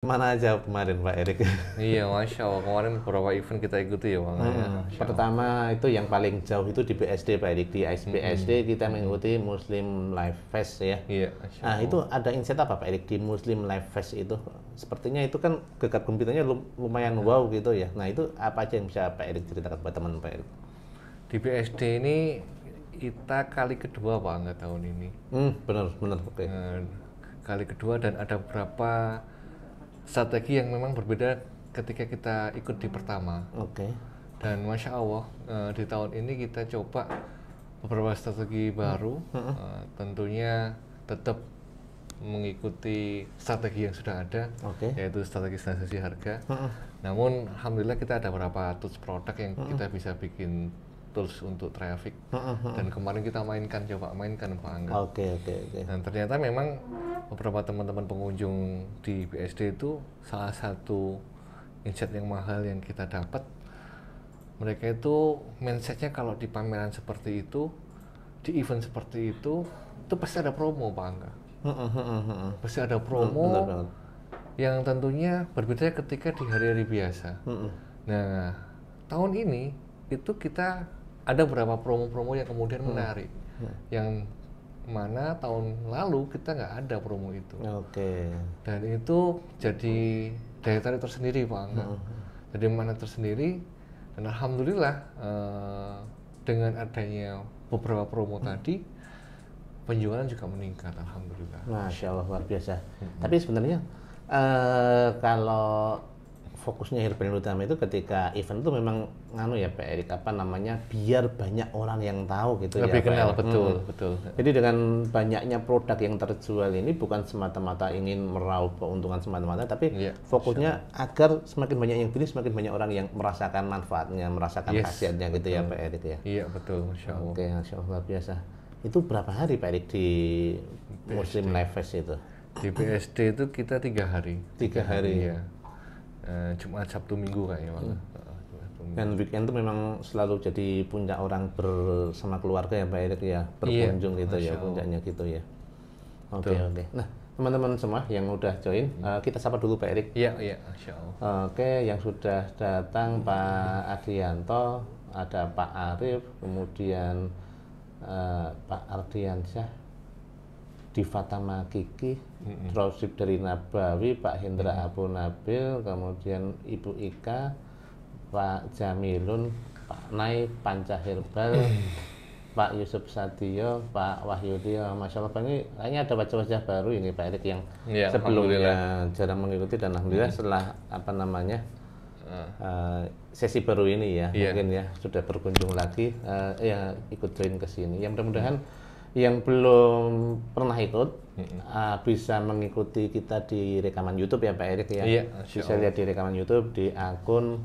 Mana aja kemarin Pak Erik? Iya, Masya Allah. Kemarin beberapa event kita ikuti ya Bang. Ya. Masya Allah. Pertama itu yang paling jauh itu di BSD Pak Erik. Di BSD kita mengikuti Muslim Life Fest ya. Iya, Masya Nah Allah. itu ada insight apa Pak Erik di Muslim Life Fest itu? Sepertinya itu kan gegap gempitanya lumayan wow gitu ya. Nah itu apa aja yang bisa Pak Erik ceritakan buat teman Pak Erik? Di BSD ini kita kali kedua Pak nggak tahun ini. Benar benar oke. Kali kedua dan ada beberapa strategi yang memang berbeda ketika kita ikut di pertama. Oke. Dan Masya Allah di tahun ini kita coba beberapa strategi baru. Tentunya tetap mengikuti strategi yang sudah ada, Oke. yaitu strategi standarisasi harga. Namun Alhamdulillah kita ada beberapa tools produk yang kita bisa bikin tools untuk traffic. Dan kemarin kita coba mainkan Pak Angga. Oke oke oke. Dan ternyata memang beberapa teman-teman pengunjung di BSD itu salah satu insight yang mahal yang kita dapat, mereka itu mindsetnya kalau di pameran seperti itu, di event seperti itu pasti ada promo Pak Angga. Pasti ada promo Benar banget. yang tentunya berbeda ketika di hari-hari biasa. Nah, tahun ini itu kita ada beberapa promo-promo yang kemudian menarik, yang mana tahun lalu kita nggak ada promo itu. Oke. Dan itu jadi daya tarik tersendiri Pak Angga. Jadi mana tersendiri, dan Alhamdulillah dengan adanya beberapa promo tadi, penjualan juga meningkat Alhamdulillah. Masya Allah luar biasa. Tapi sebenarnya kalau fokusnya herbal utama itu ketika event itu memang nganu ya Pak Erik apa namanya biar banyak orang yang tahu gitu Lebih ya. kenal, Pak Erik. betul, betul. Jadi dengan banyaknya produk yang terjual ini bukan semata-mata ingin meraup keuntungan semata-mata, tapi Iya, fokusnya agar semakin banyak yang beli, semakin banyak orang yang merasakan manfaatnya, merasakan Yes, khasiatnya gitu ya Pak Erik ya. Iya betul, Masya Allah. Oke, Masya Allah luar biasa. Itu berapa hari Pak Erik di Muslim Life Fest itu? Di BSD itu kita 3 hari. 3 hari. Iya. Jumat, Sabtu, Minggu kayaknya malah. Dan weekend itu memang selalu jadi puncak orang bersama keluarga ya Pak Erik ya, berkunjung gitu ya, puncaknya gitu ya. Oke oke. Nah teman-teman semua yang udah join, kita sapa dulu Pak Erik. Iya, iya, Masya Allah. Oke, yang sudah datang Pak Adianto, ada Pak Arif, kemudian Pak Ardiansyah, Difatama Kiki, Trosip dari Nabawi, Pak Hendra Abu Nabil, kemudian Ibu Ika, Pak Jamilun, Pak Nai, Panca Herbal, Pak Yusuf Satio, Pak Wahyudi. Masya Allah, Pak, ini kayaknya ada wajah-wajah baru ini Pak Erik yang Ya, sebelumnya jarang mengikuti, dan Alhamdulillah setelah apa namanya sesi baru ini ya, mungkin ya sudah berkunjung lagi, ya ikut join ke sini. Yang mudah-mudahan yang belum pernah ikut bisa mengikuti kita di rekaman YouTube ya Pak Erik ya. Iya, bisa lihat di rekaman YouTube di akun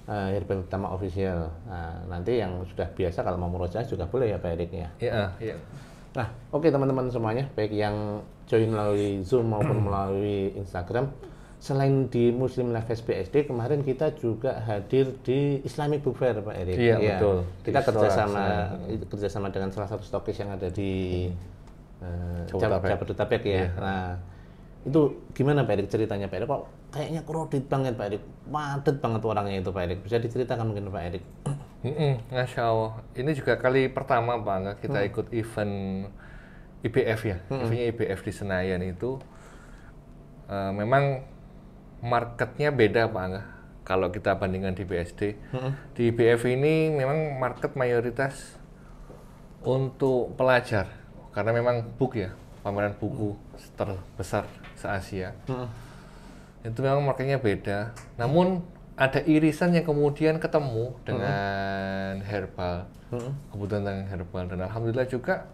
Herbal Utama Official. Nah, nanti yang sudah biasa kalau mau murojaah juga boleh ya Pak Erik ya. Iya, iya. Nah, oke teman-teman semuanya, baik yang join melalui Zoom maupun melalui Instagram. Selain di Muslim Life Fest BSD, kemarin kita juga hadir di Islamic Book Fair Pak Erik. Iya, betul. Kita Di kerjasama dengan salah satu stokis yang ada di Jabodetabek. Jabodetabek ya. Nah, itu gimana Pak Erik ceritanya Pak Erik? Kok kayaknya kredit banget Pak Erik, padat banget orangnya itu Pak Erik. Bisa diceritakan mungkin Pak Erik? Masya Allah. Ini juga kali pertama Pak Angga kita ikut event IBF ya. Eventnya IBF di Senayan itu memang marketnya beda Pak Angga. Kalau kita bandingkan di BSD, di IBF ini memang market mayoritas untuk pelajar, karena memang book ya, pameran buku terbesar se-Asia. Itu memang marketnya beda. Namun ada irisan yang kemudian ketemu dengan herbal, kebutuhan tentang herbal, dan alhamdulillah juga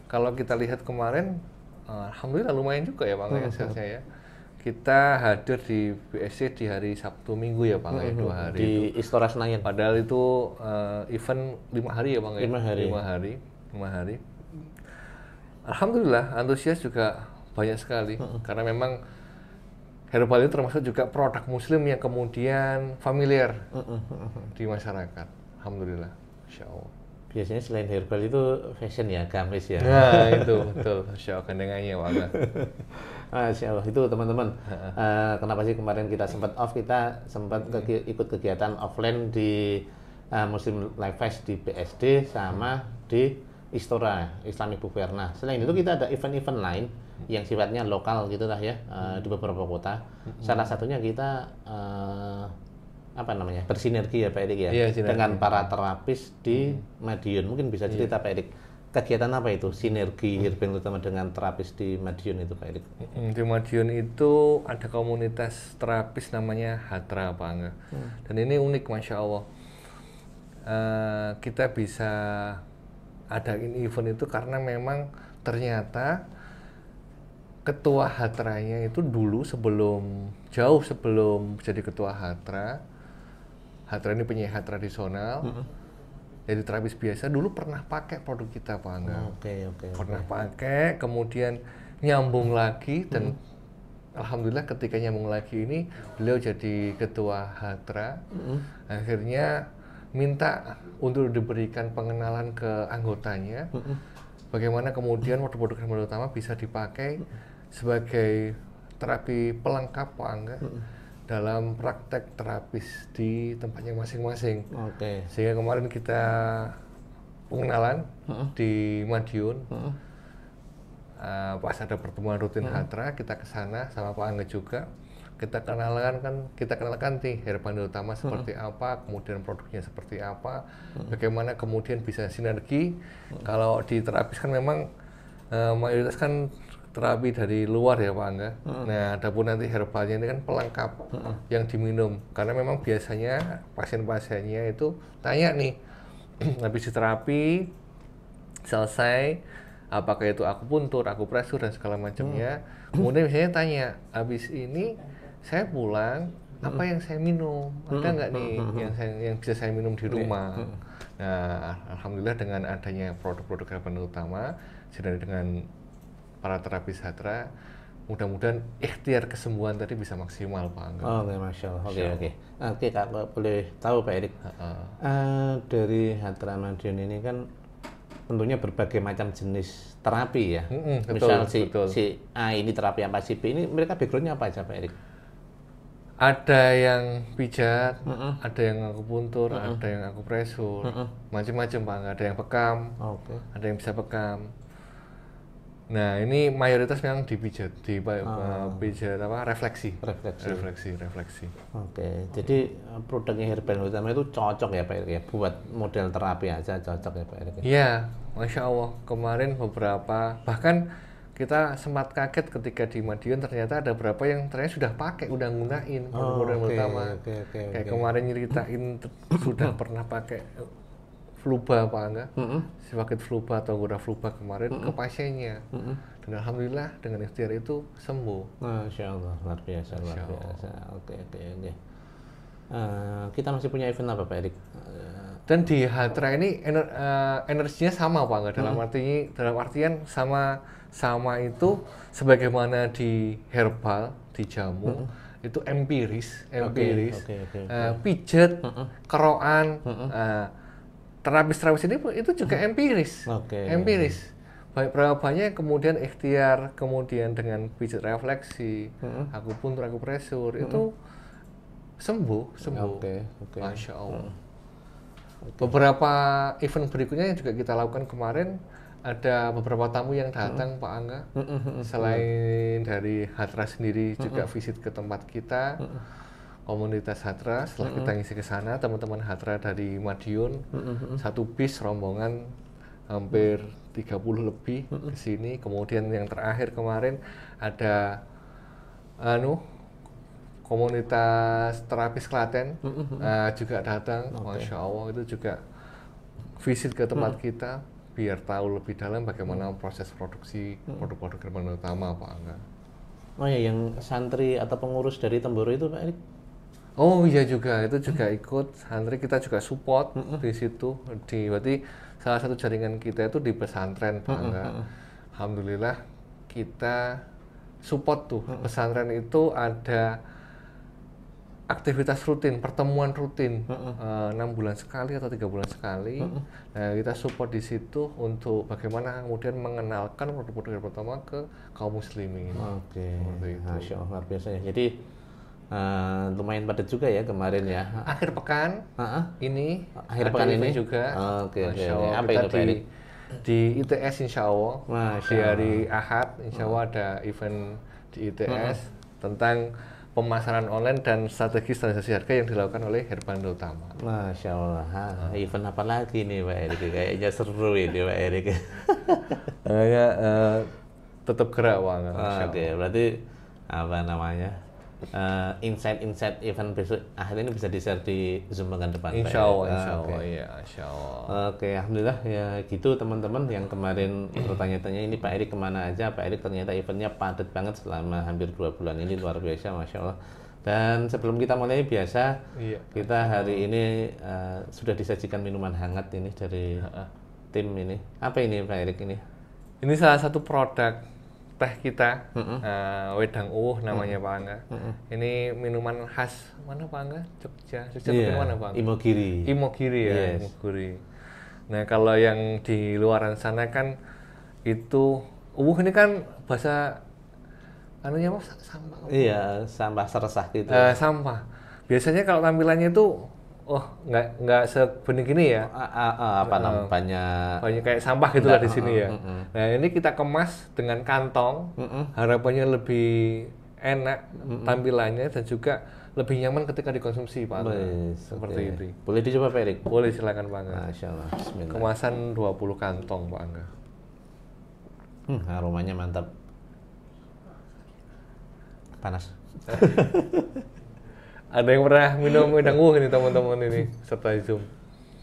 kalau kita lihat kemarin, alhamdulillah lumayan juga ya Pak Angga salesnya ya. Kita hadir di BSD di hari Sabtu Minggu ya Pak ya, 2 hari Di itu. Istora Senayan. Padahal itu event 5 hari ya Bang 5 hari. 5 hari. Alhamdulillah antusias juga banyak sekali karena memang herbal ini termasuk juga produk muslim yang kemudian familiar di masyarakat. Alhamdulillah. Insya Allah. Biasanya selain herbal itu fashion ya, gamis ya. Nah itu betul. Insya Allah gandengannya Pak. Masya Allah, itu teman-teman. Kenapa sih kemarin kita sempat off, kita sempat ikut kegiatan offline di Muslim Life Fest di BSD sama di Istora Islamic Book Fair. Nah, selain itu kita ada event-event lain yang sifatnya lokal gitu lah ya, di beberapa kota. Salah satunya kita apa namanya, bersinergi ya Pak Erik ya, Iya, sinergi. dengan para terapis di Madiun. Mungkin bisa cerita Pak Erik, kegiatan apa itu sinergi Herbal Utama dengan terapis di Madiun itu Pak Erik? Di Madiun itu ada komunitas terapis namanya Hatra Pak Angga. Dan ini unik Masya Allah. Kita bisa adain event itu karena memang ternyata ketua Hatranya itu dulu jauh sebelum jadi ketua Hatra ini penyehat tradisional, jadi terapis biasa dulu pernah pakai produk kita Pak Angga. Pernah pakai, kemudian nyambung lagi dan alhamdulillah ketika nyambung lagi ini beliau jadi ketua Hatra. Akhirnya minta untuk diberikan pengenalan ke anggotanya, bagaimana kemudian produk-produk Herbal Utama bisa dipakai sebagai terapi pelengkap Pak Angga dalam praktek terapis di tempatnya masing-masing. Sehingga kemarin kita pengenalan di Madiun, pas ada pertemuan rutin Hatra, kita ke sana sama Pak Angga juga. Kita kenalkan nih Herbal Utama seperti apa, kemudian produknya seperti apa, bagaimana kemudian bisa sinergi. Kalau di terapis kan memang mayoritas kan terapi dari luar ya Pak Angga. Nah, adapun nanti herbalnya ini kan pelengkap yang diminum. Karena memang biasanya pasien-pasiennya itu tanya nih, habis terapi selesai, apakah itu akupuntur, akupresur dan segala macamnya. Kemudian misalnya tanya, habis ini saya pulang, apa yang saya minum? Ada nggak nih yang bisa saya minum di rumah? Nah, alhamdulillah dengan adanya produk-produk Herbal Utama, sinergi dengan para terapis Hatra, mudah-mudahan ikhtiar kesembuhan tadi bisa maksimal Pak Angga. Masya Allah. Oke, kalau boleh tahu Pak Erik, dari Hatra Madiun ini kan tentunya berbagai macam jenis terapi ya. Misal si A ini terapi apa, si B ini mereka backgroundnya apa aja Pak Erik? Ada yang pijat, ada yang akupuntur, ada yang akupresur, macam-macam Pak Angga. Ada yang bekam, ada yang bisa bekam. Nah, ini mayoritas memang dipijat, pijat apa? Refleksi. Jadi produknya Herbal Utama itu cocok ya Pak Erik ya, buat model terapi aja cocok ya Pak Erik? Iya, Masya Allah. Kemarin beberapa, bahkan kita sempat kaget ketika di Madiun ternyata ada beberapa yang ternyata sudah pakai, udah gunain produk Utama. Kayak kemarin nyeritain sudah pernah pakai fluba Pak Angga, sakit fluba atau goda fluba kemarin ke pasiennya, dan alhamdulillah dengan ikhtiar itu sembuh. Masya Allah, luar biasa. Oke. Kita masih punya event apa Pak Erik? Dan di Hatra ini energinya sama Pak Angga, dalam artian sama itu sebagaimana di herbal, di jamu itu empiris, pijet, keroan. Terapis ini itu juga empiris. Baik berapa banyak kemudian ikhtiar, kemudian dengan pijat refleksi, akupuntur, akupresur itu sembuh. Masya Allah. Beberapa event berikutnya yang juga kita lakukan kemarin, ada beberapa tamu yang datang Pak Angga. Selain dari Hatra sendiri juga visit ke tempat kita. Komunitas Hatra, setelah kita ngisi ke sana, teman-teman Hatra dari Madiun, satu bis rombongan hampir 30 lebih ke sini. Kemudian yang terakhir kemarin ada komunitas terapis Klaten juga datang. Masya Allah, itu juga visit ke tempat kita biar tahu lebih dalam bagaimana proses produksi produk-produk Herbal Utama Pak Angga. Oh ya, yang santri atau pengurus dari Temboro itu Pak Erik? Oh iya juga, itu juga ikut santri, kita juga support di situ. Berarti salah satu jaringan kita itu di pesantren Pak Angga. Alhamdulillah kita support tuh. Pesantren itu ada aktivitas rutin, pertemuan rutin, 6 bulan sekali atau 3 bulan sekali. Nah, kita support di situ untuk bagaimana kemudian mengenalkan produk-produk pertama ke kaum muslimin. Oke, Seperti itu. Masya Allah, luar biasa ya. Jadi lumayan padat juga ya kemarin ya. Akhir pekan ini, Akhir ada pekan event ini? juga. Oke, Masya oke. Allah, Apa kita itu, Pak Erik? di ITS insya Allah. Masya Di hari Ahad insya Allah ada event di ITS tentang pemasaran online dan strategi standarisasi harga yang dilakukan oleh Herbando Utama. Masya Allah. Event apa lagi nih Pak Erik? Kayaknya seru ini Pak Erik. Tetap gerak Bang. Oke, berarti apa namanya? Insight event besok akhir ini bisa di-share di Zoom pekan depan. Insya Allah, Pak Erik. insya Oke. Allah, iya, insya Allah. Oke, alhamdulillah ya gitu teman-teman yang kemarin bertanya-tanya ini Pak Erik kemana aja. Pak Erik ternyata eventnya padat banget selama hampir 2 bulan ini, luar biasa, Masya Allah. Dan sebelum kita mulai biasa, Iya. kita hari ini sudah disajikan minuman hangat ini dari tim ini. Apa ini Pak Erik ini? Ini salah satu produk teh kita, Wedang Uwuh namanya Pak Angga. Ini minuman khas mana Pak Angga? Jogja. Jogja Iya, mana Pak Angga? Imogiri. Imogiri ya, Yes. Imogiri. Nah kalau yang di luaran sana kan itu Uwuh ini kan bahasa anunya apa? Sampah. Iya, sampah seresah gitu. Sampah. Biasanya kalau tampilannya itu, nggak sebening gini ya. Apa namanya? Banyak kayak sampah gitulah di sini ya. Nah ini kita kemas dengan kantong, harapannya lebih enak tampilannya dan juga lebih nyaman ketika dikonsumsi Pak. Seperti Oke. itu. Boleh dicoba Pak Erik? Boleh silakan Pak Angga. Masya Allah, bismillah. Kemasan 20 kantong Pak Angga. Aromanya mantap. Panas. Ada yang pernah minum Wedang Uwuh ini teman-teman ini serta Zoom.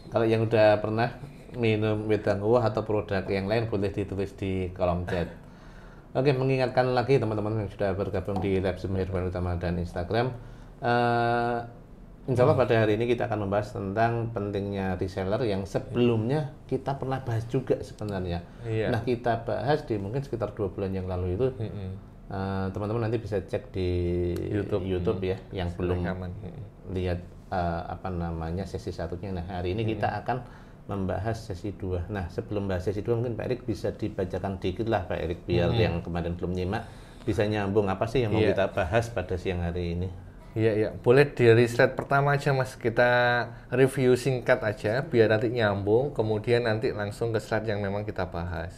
Kalau yang udah pernah minum Wedang Uwuh atau produk yang lain boleh ditulis di kolom chat. Oke, mengingatkan lagi teman-teman yang sudah bergabung di Live Zoom Herbando Utama dan Instagram. Insya Allah pada hari ini kita akan membahas tentang pentingnya reseller yang sebelumnya kita pernah bahas juga sebenarnya. Iya. Nah, kita bahas di mungkin sekitar 2 bulan yang lalu itu. Teman-teman nanti bisa cek di YouTube ya, yang belum lihat apa namanya sesi satunya. Nah, hari ini kita akan membahas sesi 2. Nah, sebelum bahas sesi 2 mungkin Pak Erik bisa dibacakan dikit lah Pak Erik biar yang kemarin belum nyimak bisa nyambung apa sih yang mau kita bahas pada siang hari ini. Iya. Boleh dari slide pertama aja Mas, kita review singkat aja biar nanti nyambung, kemudian nanti langsung ke slide yang memang kita bahas.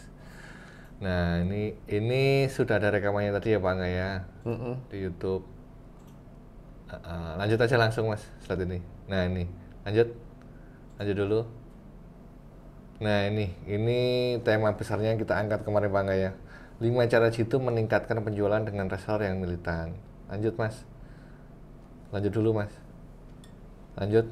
Nah, ini sudah ada rekamannya tadi ya Pak Angga ya, di YouTube. Lanjut aja langsung Mas, slide ini. Nah ini, lanjut dulu. Nah ini tema besarnya yang kita angkat kemarin Pak Angga ya. 5 cara jitu meningkatkan penjualan dengan reseller yang militan. Lanjut Mas. Lanjut dulu Mas. Lanjut.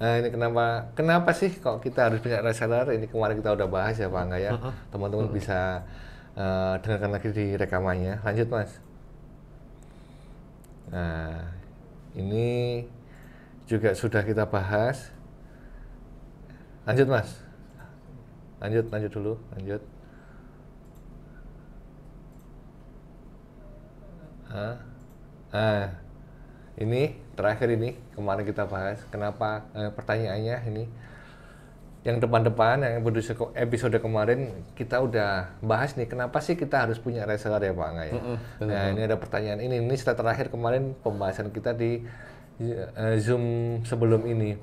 Nah ini kenapa sih kok kita harus punya reseller? Ini kemarin kita udah bahas ya Pak Angga ya. Teman-teman bisa dengarkan lagi di rekamannya. Lanjut Mas. Nah ini juga sudah kita bahas. Lanjut Mas. Lanjut dulu. Ini terakhir ini kemarin kita bahas. Kenapa pertanyaannya ini yang depan-depan yang episode kemarin kita udah bahas nih, kenapa sih kita harus punya reseller ya Pak Angga ya. Nah ini ada pertanyaan ini setelah terakhir kemarin pembahasan kita di Zoom sebelum ini.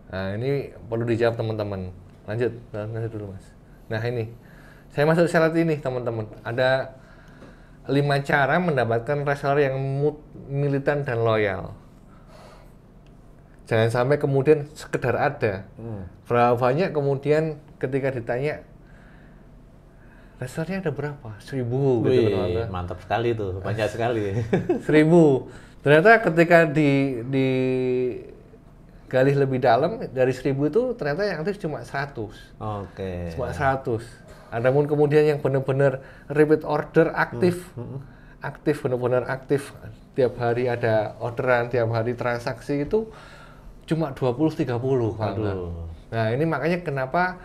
Nah ini perlu dijawab teman-teman. Lanjut dulu Mas. Nah ini saya masuk slide ini teman-teman. Ada 5 cara mendapatkan reseller yang militan dan loyal. Jangan sampai kemudian sekedar ada. Berapa banyak kemudian ketika ditanya resellernya ada berapa? 1000 gitu kan. Mantap sekali tuh, banyak sekali. 1000. Ternyata ketika di gali lebih dalam dari 1000 itu ternyata yang aktif cuma 100. Oke. Cuma 100. Adapun kemudian yang benar-benar repeat order aktif, benar-benar aktif, tiap hari ada orderan, tiap hari transaksi itu cuma 20-30. Nah ini makanya kenapa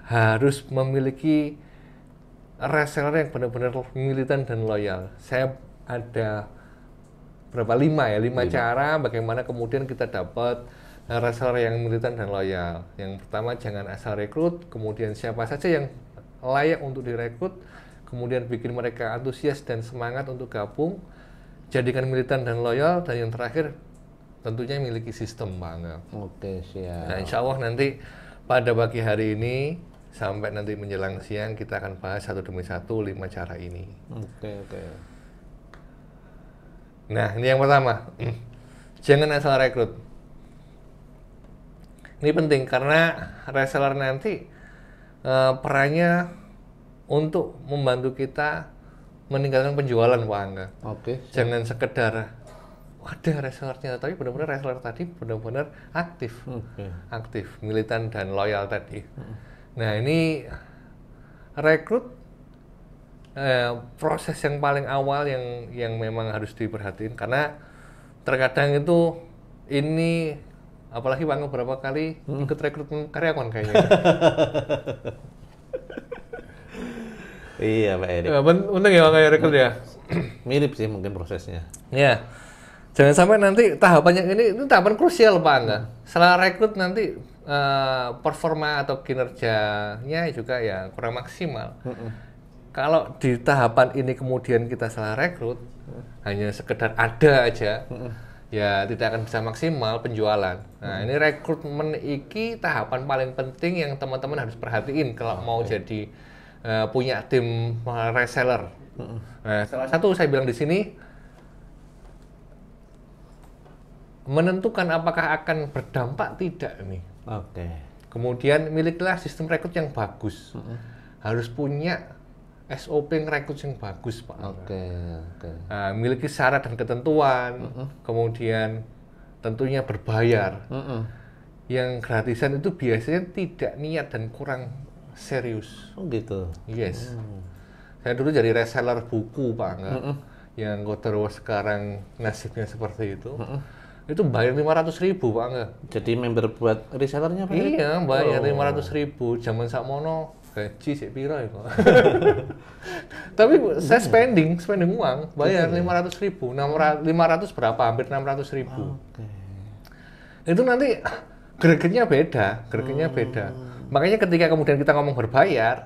harus memiliki reseller yang benar-benar militan dan loyal. Saya ada berapa 5 cara bagaimana kemudian kita dapat reseller yang militan dan loyal. Yang pertama, jangan asal rekrut, kemudian siapa saja yang layak untuk direkrut, kemudian bikin mereka antusias dan semangat untuk gabung, jadikan militan dan loyal, dan yang terakhir tentunya miliki sistem, Pak Angga. Oke, siap. Nah, insya Allah nanti pada pagi hari ini sampai nanti menjelang siang kita akan bahas satu demi satu 5 cara ini. Oke. Nah, ini yang pertama, jangan asal rekrut. Ini penting karena reseller nanti perannya untuk membantu kita meningkatkan penjualan, Pak Angga. Oke. Jangan sekedar ada resellernya, tapi benar-benar reseller tadi benar-benar aktif, aktif, militan dan loyal tadi. Nah, ini rekrut proses yang paling awal yang memang harus diperhatiin, karena terkadang itu ini apalagi Bang beberapa kali ikut rekrutmen karyawan kayaknya. Iya, Pak Erik. Untung ya Bang rekrut ya. Mirip sih mungkin prosesnya. Ya. Jangan sampai nanti tahapannya ini tahapan krusial, Pak Angga. Setelah rekrut nanti performa atau kinerjanya juga ya kurang maksimal. Kalau di tahapan ini kemudian kita salah rekrut, hanya sekedar ada aja, ya tidak akan bisa maksimal penjualan. Nah, ini rekrutmen iki tahapan paling penting yang teman-teman harus perhatiin kalau mau jadi punya tim reseller. Nah, salah satu saya bilang di sini, menentukan apakah akan berdampak tidak nih. Oke. Kemudian milikilah sistem rekrut yang bagus. Harus punya SOP rekrut yang bagus, Pak. Oke. Nah, miliki syarat dan ketentuan, kemudian tentunya berbayar. Yang gratisan itu biasanya tidak niat dan kurang serius. Oh gitu. Yes. Saya dulu jadi reseller buku, Pak Angga. Yang terus sekarang nasibnya seperti itu. Itu bayar 500.000, Pak Angga. Jadi member buat resellernya, Pak? Iya, bayar 500.000. Zaman sakmono gaji sik piro ya, Pak. Tapi saya spending uang, bayar 500.000. 500 berapa? Hampir 600.000. Itu nanti gregetnya beda. Makanya ketika kemudian kita ngomong berbayar,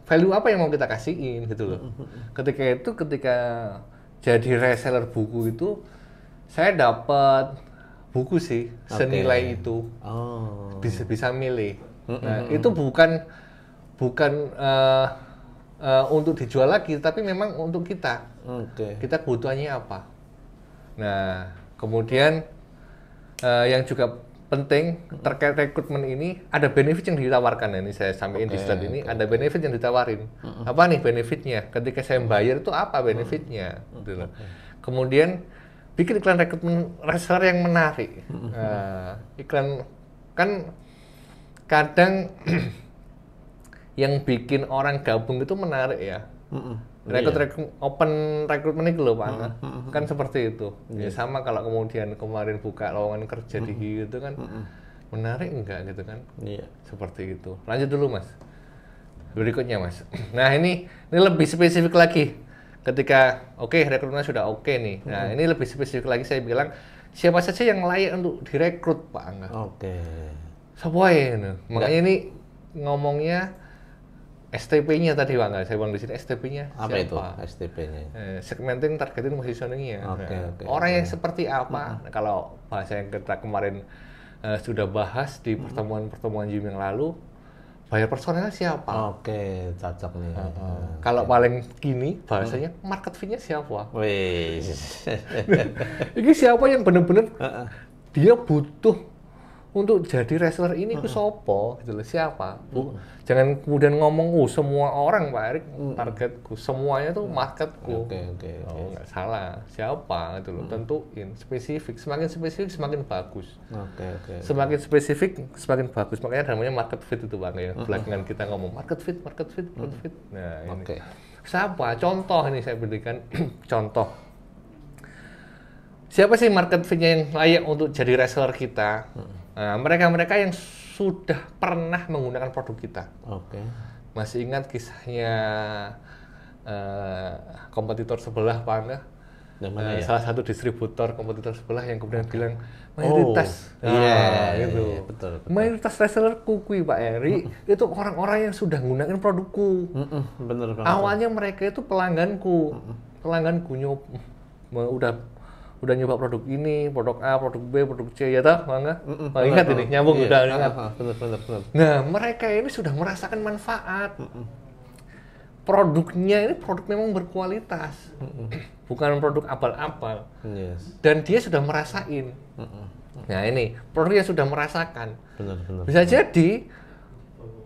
value apa yang mau kita kasihin gitu loh. Ketika jadi reseller buku itu, saya dapat buku sih senilai itu. Bisa milih. Nah, itu bukan untuk dijual lagi, tapi memang untuk kita. Kita kebutuhannya apa. Nah, kemudian yang juga penting terkait rekrutmen ini, ada benefit yang ditawarkan. Ini saya sampaikan di slide ini, ada benefit yang ditawarin. Apa nih benefitnya? Ketika saya bayar itu apa benefitnya? Gitu loh. Kemudian bikin iklan rekrutmen reseller yang menarik. Iklan kan kadang yang bikin orang gabung itu menarik ya. Open rekrutmen itu loh, Pak. Kan seperti itu. Ya sama kalau kemudian kemarin buka lowongan kerja di gitu kan. Menarik enggak gitu kan? Iya. Seperti itu. Lanjut dulu, Mas. Berikutnya, Mas. Nah, ini lebih spesifik lagi. Ketika rekrutmen sudah oke nih. Nah, ini lebih spesifik lagi, saya bilang siapa saja yang layak untuk direkrut, Pak Angga. Sesuai, makanya ini ngomongnya STP-nya tadi, Pak Angga. Saya bilang di sini STP-nya apa siapa? itu STP-nya? Segmenting, targeting, positioning-nya. Orang yang seperti apa? Nah, kalau bahasa yang kita kemarin sudah bahas di pertemuan Zoom yang lalu, bayar personelnya siapa? Cocok nih. Kalau paling gini bahasanya market fit-nya siapa? Ini siapa yang benar-benar dia butuh untuk jadi reseller ini ke sopo gitu loh, siapa? Jangan kemudian ngomong semua orang, Pak Erik targetku, semuanya tuh marketku. Nggak salah, siapa gitu loh, tentuin spesifik, semakin spesifik semakin bagus. Semakin spesifik semakin bagus, makanya namanya market fit itu, Bang ya. Belakangan kita ngomong market fit. Nah, ini siapa? Contoh ini saya berikan contoh. Siapa sih market fit-nya yang layak untuk jadi reseller kita? Nah, mereka yang sudah pernah menggunakan produk kita. Masih ingat kisahnya kompetitor sebelah Pak Angga? Yang mana ya? Salah satu distributor kompetitor sebelah yang kemudian bilang mayoritas, Iya, betul. mayoritas reseller kuku Pak Eri itu orang-orang yang sudah menggunakan produkku. Bener banget. Awalnya mereka itu pelangganku, udah nyoba produk ini, produk A, produk B, produk C, ya toh, Bang? Ingat ini, nyambung udah ingat. Bener. Nah, mereka ini sudah merasakan manfaat. Produknya ini produk memang berkualitas, bukan produk abal-abal. Yes. Dan dia sudah merasain. Nah ini produk yang sudah merasakan. Benar. Bisa jadi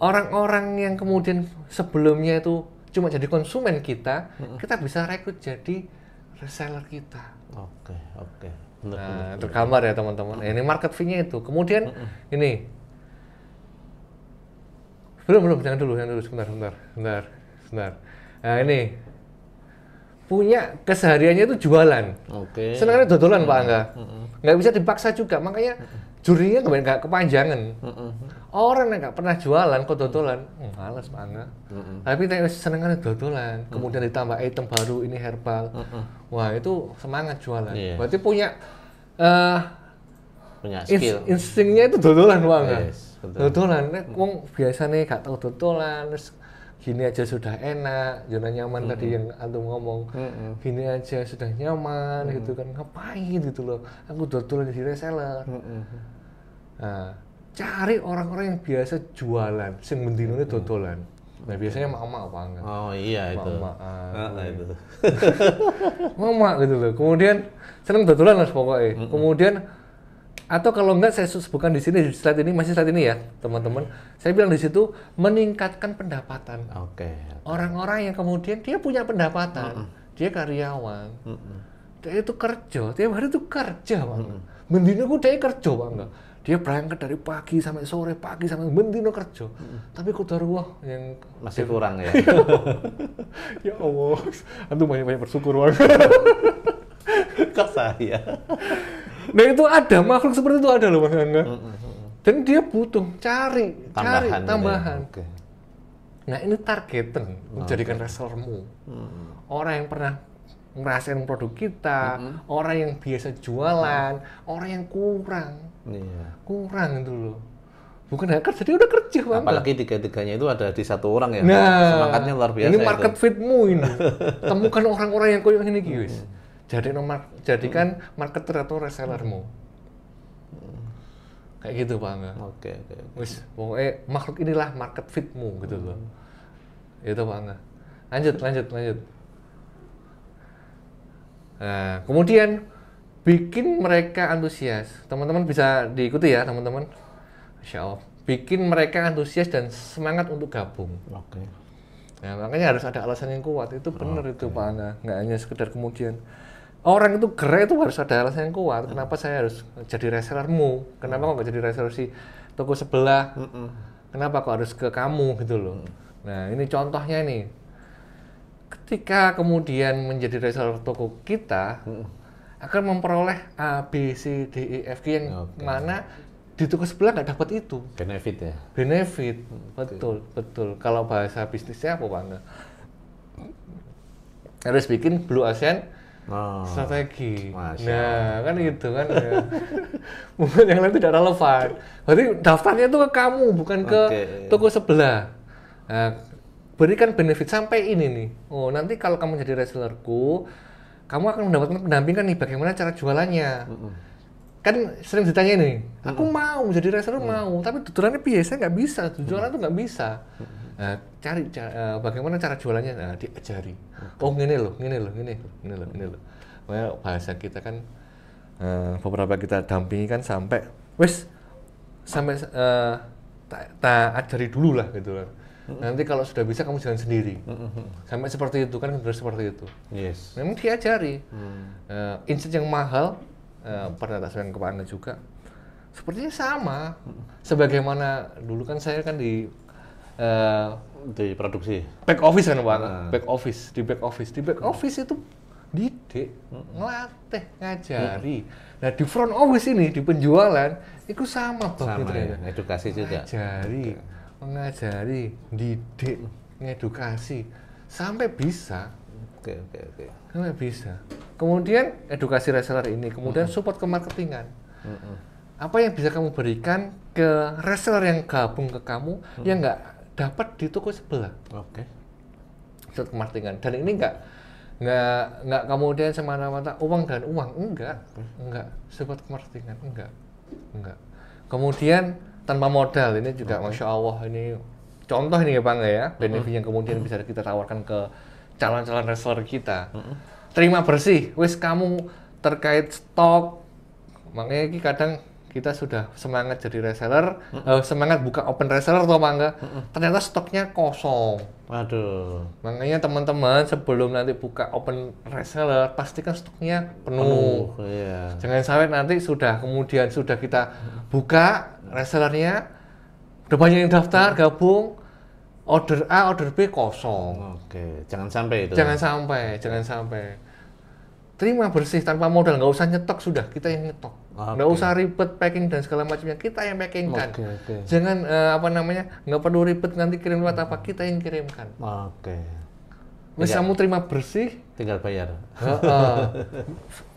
orang-orang yang kemudian sebelumnya itu cuma jadi konsumen kita, kita bisa rekrut jadi reseller kita. Oke. Nah, tergambar ya teman-teman. Ini market fee-nya itu. Kemudian ini belum jangan dulu sebentar. Nah ini punya kesehariannya itu jualan. Oke. Senangnya dodolan Pak Angga. Nggak bisa dipaksa juga, makanya jurinya nggak kepanjangan. Orang yang nggak pernah jualan kok dodolan, males Pak Angga. Tapi senangnya dodolan, kemudian ditambah item baru ini herbal. Wah itu semangat jualan. Yeah. Berarti punya skill. instingnya itu dodolan Pak Angga. Yes, betul. Dodolan, wong biasa nih gak tahu dodolan, terus gini aja sudah enak, zona nyaman tadi yang antum ngomong, gini aja sudah nyaman gitu kan, ngapain gitu loh, aku dodolan jadi reseller. Nah, cari orang-orang yang biasa jualan, sing mendinone dodolan. Nah biasanya mama Pak Angga. Oh iya itu. Itu. Mama gitu loh. Kemudian seneng dodolan lah pokoknya. Kemudian atau kalau enggak saya sebutkan di sini di slide ini ya teman-teman. Saya bilang di situ meningkatkan pendapatan. Oke. Orang-orang yang kemudian dia punya pendapatan, dia karyawan, dia itu kerja, tiap hari itu kerja Bang. Mendino ku dia kerja Bang. Dia berangkat dari pagi sampai sore, mendino kerja. Tapi qadarullah yang masih kurang ya. Ya Allah, antum banyak bersyukur Bang. Kok saya? Nah itu ada, makhluk seperti itu ada loh Mas Angga. Dan dia butuh cari tambahan. Ya. Okay. Nah ini targetan menjadikan resellermu. Orang yang pernah ngerasain produk kita, orang yang biasa jualan, orang yang kurang itu loh. Bukan hanya kerja, dia udah kerja Bang. Apalagi tiga-tiganya itu ada di satu orang ya. Nah, semangatnya luar biasa. Ini market fitmu ini. Temukan orang-orang yang koyo ini guys. Jadikan marketer atau resellermu. Kayak gitu Pak Angga. Oke. Wis, pokoknya makhluk inilah market fitmu gitu loh. Itu Pak Angga. Lanjut. Nah, kemudian bikin mereka antusias. Teman-teman bisa diikuti ya, teman-teman. Insya Allah. Bikin mereka antusias dan semangat untuk gabung. Oke. Nah, makanya harus ada alasan yang kuat. Itu benar itu Pak Angga. Nggak hanya sekedar kemudian orang itu gerak itu harus ada alasan yang kuat. Kenapa saya harus jadi resellermu? Kenapa kok nggak jadi reseller si toko sebelah? Kenapa kok harus ke kamu gitu loh? Nah ini contohnya nih. Ketika kemudian menjadi reseller toko kita akan memperoleh A, B, C, D, E, F, G yang mana di toko sebelah nggak dapat itu. Benefit ya? Benefit, betul. Kalau bahasa bisnisnya apa Pak Angga? Harus bikin Blue Ocean strategi. Nah, kan gitu kan ya. Mungkin yang lain tidak relevan. Berarti daftarnya itu ke kamu, bukan ke toko sebelah. Nah, berikan benefit sampai ini nih. Oh, nanti kalau kamu jadi resellerku, kamu akan mendapatkan pendampingan nih bagaimana cara jualannya. Kan sering ditanya nih, aku mau jadi reseller mau, tapi tuturannya biasa nggak bisa, jualan tuh nggak bisa. Nah, cari bagaimana cara jualannya, nah, diajari. Oh gini loh. Well, bahasa kita kan beberapa kita dampingi kan sampai tak ajari dulu lah gitu kan. Nanti kalau sudah bisa kamu jalan sendiri. Sampai seperti itu kan harus seperti itu. Yes. Memang diajari. Insight yang mahal pernah tak sampaikan ke Pak Angga juga. Sepertinya sama. Sebagaimana dulu kan saya kan di produksi back office kan Pak. Di back office itu didik, ngelatih, ngajari. Nah di front office ini di penjualan itu sama Bang. Sama ya, edukasi juga. Ngajari. mengajari, didik, ngedukasi sampai bisa. Oke. Sampai bisa. Kemudian edukasi reseller ini, kemudian support ke marketingan. Apa yang bisa kamu berikan ke reseller yang gabung ke kamu yang nggak dapat di toko sebelah? Oke. Support ke marketingan. Dan ini nggak kemudian semata-mata uang dan uang, enggak. Support ke marketingan, enggak. Kemudian tanpa modal, ini juga Masya Allah, ini contoh ini ya Bang ya, benefit yang kemudian bisa kita tawarkan ke calon-calon reseller kita. Terima bersih, wis kamu terkait stok, makanya ini kadang kita sudah semangat jadi reseller, semangat buka open reseller atau enggak, ternyata stoknya kosong. Waduh. Makanya teman-teman sebelum nanti buka open reseller, pastikan stoknya penuh. Iya. Jangan sampai nanti kemudian sudah kita buka resellernya, udah banyak yang daftar, gabung, order A, order B kosong. Oke, jangan sampai itu. Jangan sampai. Terima bersih tanpa modal, nggak usah nyetok, sudah kita yang nyetok. Nggak usah ribet packing dan segala macamnya, kita yang packingkan. Jangan nggak perlu ribet nanti kirim lewat apa, kita yang kirimkan. Oke. Wis kamu terima bersih, tinggal bayar.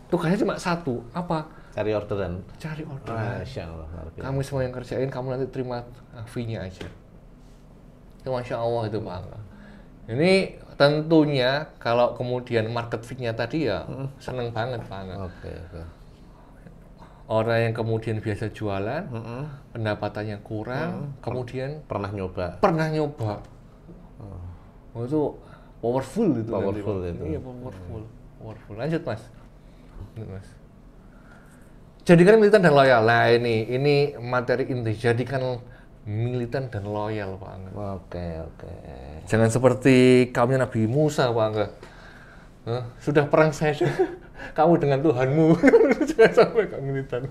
Tugasnya cuma satu, apa? Cari orderan. Masya Allah. Kamu semua yang kerjain, kamu nanti terima fee-nya aja. Itu Masya Allah itu Pak. Ini tentunya kalau kemudian market fit-nya tadi ya seneng banget Pak. Oke. Orang yang kemudian biasa jualan, pendapatannya kurang, kemudian pernah nyoba. Itu powerful itu. Iya, powerful. Lanjut Mas. Jadikan militan dan loyal. Nah ini materi inti. Jadikan militan dan loyal Pak Angga. Oke. Jangan seperti kaumnya Nabi Musa Pak Angga. Sudah perang saja, kamu dengan Tuhanmu. Jangan sampai kamu militan.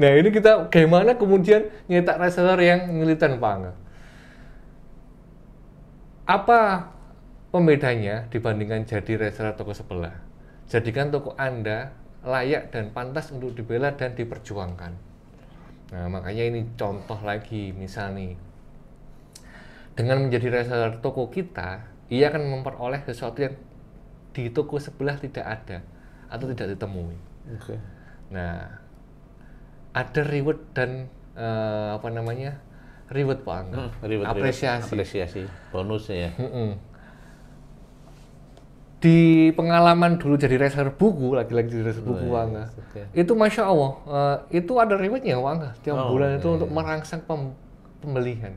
Nah ini kita bagaimana kemudian nyetak reseller yang militan Pak Angga. Apa pembedanya dibandingkan jadi reseller toko sebelah? Jadikan toko Anda layak dan pantas untuk dibela dan diperjuangkan. Nah, makanya ini contoh lagi, misal nih, dengan menjadi reseller toko kita, ia akan memperoleh sesuatu yang di toko sebelah tidak ada atau tidak ditemui. Oke. Nah, ada reward dan reward Pak Angga. Apresiasi, bonus ya. Di pengalaman dulu jadi reseller buku, lagi-lagi jadi reseller buku Pak Angga. Itu Masya Allah, itu ada rewardnya Pak Angga. Tiap bulan itu untuk merangsang pembelian.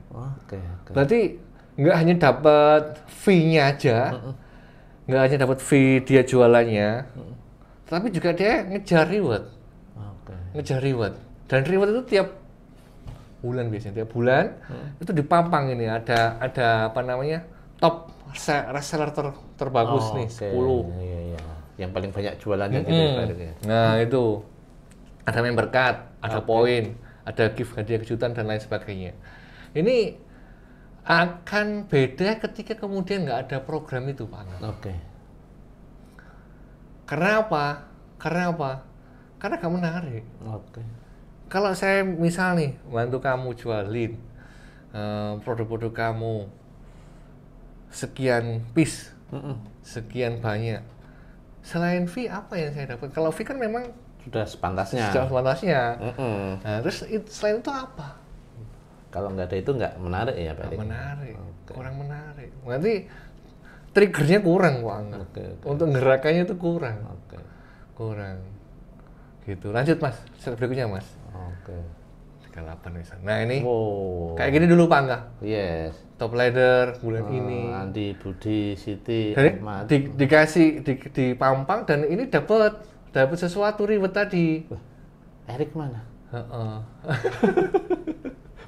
Berarti nggak hanya dapat fee-nya aja, nggak hanya dapat fee dia jualannya, tapi juga dia ngejar reward. Ngejar reward. Dan reward itu tiap bulan biasanya, tiap bulan itu dipampang ini ada top reseller terbagus nih 10. Iya. Yang paling banyak jualannya gitu ya. Nah itu ada member card, ada poin, ada gift hadiah kejutan dan lain sebagainya. Ini akan beda ketika kemudian nggak ada program itu Pak. Karena apa? Karena kamu menarik. Kalau saya misal nih bantu kamu jualin produk-produk kamu sekian piece, sekian banyak. Selain fee apa yang saya dapat? Kalau fee kan memang sudah sepantasnya. Nah, terus selain itu apa? Kalau nggak ada itu nggak menarik ya Pak? Kurang menarik. Berarti triggernya kurang Pak Angga. Untuk gerakannya itu kurang. Kurang. Gitu. Lanjut Mas, slide berikutnya Mas. 38 misalnya. Nah ini kayak gini dulu Pak Angga. Yes. Top leader bulan ini. Andi, Budi, Siti, Ahmad. Dikasih dipampang dan ini dapat sesuatu reward tadi. Erik mana?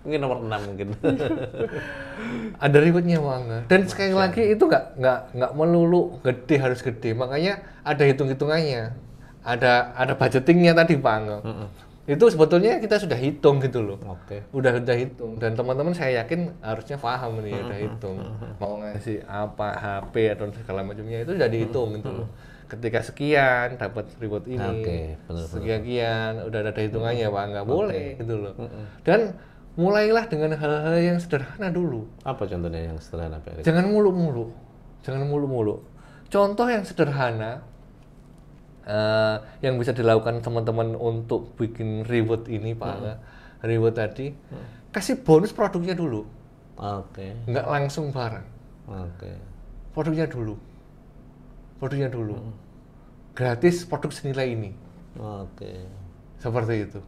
Mungkin nomor 6 mungkin. Ada rewardnya Pak Angga. Dan sekali lagi itu nggak melulu harus gede. Makanya ada hitung-hitungannya. Ada budgetingnya tadi Pak Angga. Itu sebetulnya kita sudah hitung gitu loh. Udah hitung dan teman-teman saya yakin harusnya paham nih udah hitung. Mau ngasih apa HP atau segala macamnya itu sudah dihitung gitu loh. Ketika sekian dapat reward ini. Sekian udah ada hitungannya Pak, nggak boleh gitu loh. Dan mulailah dengan hal-hal yang sederhana dulu. Apa contohnya yang sederhana, Pak Erik? Jangan mulu-mulu. Contoh yang sederhana yang bisa dilakukan teman-teman untuk bikin reward ini, Pak Angga. Reward tadi, kasih bonus produknya dulu. Oke. Nggak langsung barang. Oke. Produknya dulu. Gratis produk senilai ini. Oke. Seperti itu.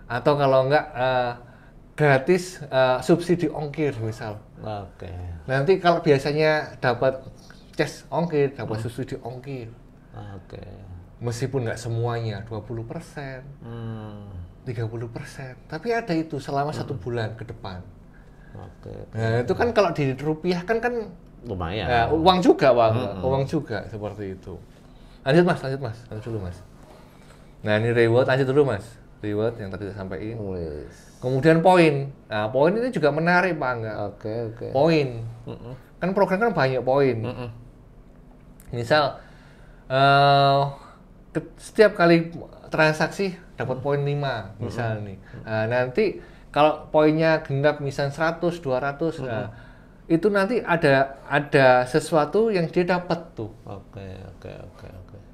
Atau kalau enggak gratis subsidi ongkir misal. Oke. Nanti kalau biasanya dapat cash ongkir, dapat subsidi ongkir. Oke. Meskipun nggak semuanya 20%, 30%, tapi ada itu selama 1 bulan ke depan. Oke. Nah, itu kan kalau dirupiahkan kan Lumayan. ya, uang juga, Bang. Uang juga seperti itu. Lanjut dulu, Mas. Nah, ini reward, lanjut dulu, Mas. Reward yang tadi saya sampaikan. Kemudian poin. Nah, poin ini juga menarik, Pak Angga. Oke. Poin. Kan program kan banyak poin. Misal setiap kali transaksi dapat poin 5 misal nih. Nah, nanti kalau poinnya genap misal 100, 200, nah, itu nanti ada sesuatu yang dia dapat tuh. Oke.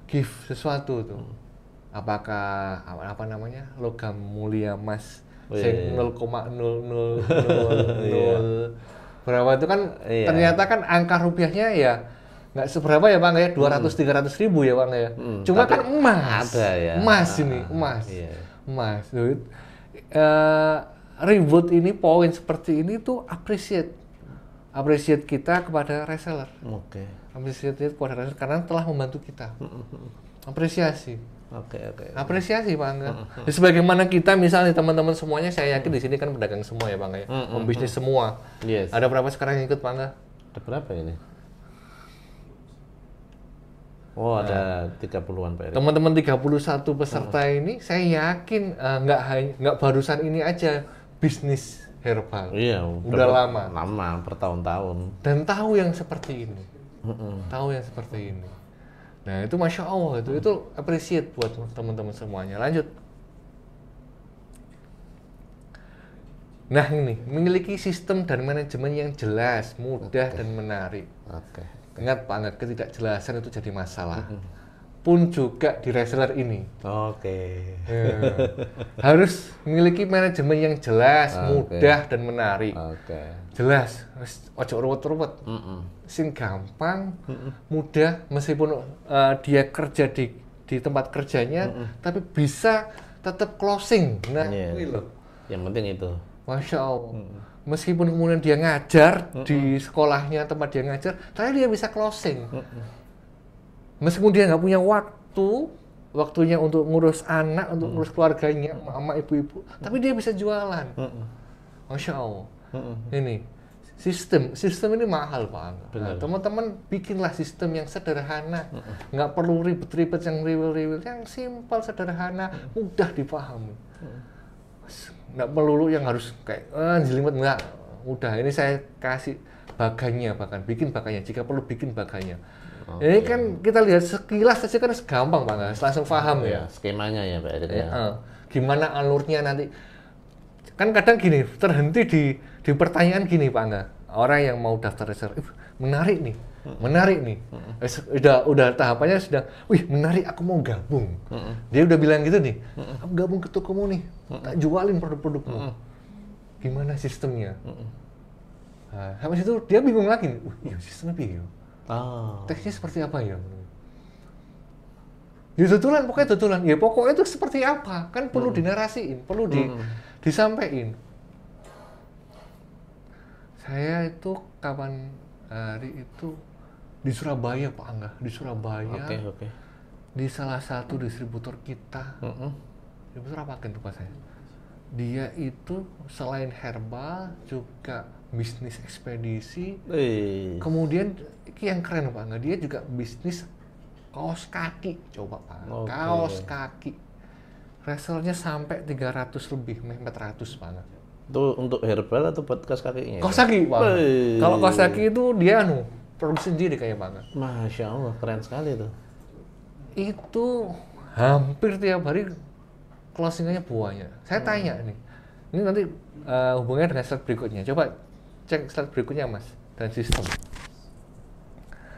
Gift sesuatu tuh. Apakah apa namanya? Logam mulia emas 0,0000 berapa itu kan ternyata kan angka rupiahnya ya nggak seberapa ya Bang ya, 200-300 ribu ya Bang ya. Cuma kan emas. Ada ya. Emas. Emas. Reward ini, poin seperti ini tuh appreciate kita kepada reseller. Oke. Appreciate kepada reseller karena telah membantu kita. Apresiasi. Oke. Apresiasi Pak Angga. Sebagaimana kita misalnya teman-teman semuanya, saya yakin di sini kan pedagang semua ya Bang ya. Pembisnis semua. Yes. Ada berapa sekarang yang ikut Pak Angga? Ada berapa ini? Oh, ada 30-an Pak Erik. Teman-teman 31 peserta ini saya yakin nggak barusan ini aja bisnis herbal. Iya, udah lama. Lama, bertahun-tahun. Dan tahu yang seperti ini. Tahu yang seperti ini. Nah, itu Masya Allah, itu appreciate buat teman-teman semuanya. Lanjut. Nah, ini memiliki sistem dan manajemen yang jelas, mudah dan menarik. Oke. Ingat banget, ketidakjelasan itu jadi masalah. Pun juga di reseller ini. Oke. Harus memiliki manajemen yang jelas, mudah dan menarik. Oke. Jelas, ojo ruwet-ruwet. Sing gampang, mudah, meskipun dia kerja di tempat kerjanya, tapi bisa tetap closing. Nah, ini loh. Yang penting itu. Masya Allah. Meskipun kemudian dia ngajar di sekolahnya, tempat dia ngajar, tapi dia bisa closing. Meskipun dia nggak punya waktunya untuk ngurus anak, untuk ngurus keluarganya, mama, ibu-ibu, tapi dia bisa jualan. Masya Allah. Ini sistem ini mahal Pak. Nah, teman-teman bikinlah sistem yang sederhana, nggak perlu ribet-ribet yang riwil-riwil, yang simpel, sederhana, mudah dipahami. Nggak perlu yang harus kayak jelimet, nggak. Udah, ini saya kasih baganya, bikin baganya, jika perlu bikin baganya. Ini kan kita lihat sekilas saja kan gampang Pak, langsung paham ya. Skemanya ya Pak Erik. Gimana alurnya nanti. Kan kadang gini, terhenti di pertanyaan gini Pak Angga. Orang yang mau daftar reseller, menarik nih. Udah tahapannya sudah, wih menarik, aku mau gabung. Dia udah bilang gitu nih, aku gabung ke tokomu nih, tak jualin produk-produkmu. Gimana sistemnya? Nah, habis itu dia bingung lagi nih, iya sistemnya piye? Teksnya seperti apa ya? Ya pokoknya ya pokoknya itu seperti apa? Kan perlu dinarasiin, perlu disampaikan. Saya itu kapan hari itu di Surabaya Pak Angga, di Surabaya. Oke. Di salah satu distributor kita. Distributor apa kan lupa saya. Dia itu selain herbal juga bisnis ekspedisi. Kemudian yang keren Pak Angga, dia juga bisnis kaos kaki. Coba Pak, kaos kaki. Resellernya sampai 300 lebih, 400 Pak Angga. Itu untuk herbal atau buat kaos kakinya? Kaos kaki Pak. Kalau kaos kaki itu dia produksi sendiri kayak Pak Angga. Masya Allah, keren sekali tuh. Itu hampir tiap hari closingannya banyak. Saya tanya nih, Ini nanti hubungannya dengan slide berikutnya. Coba cek slide berikutnya Mas, dan sistem.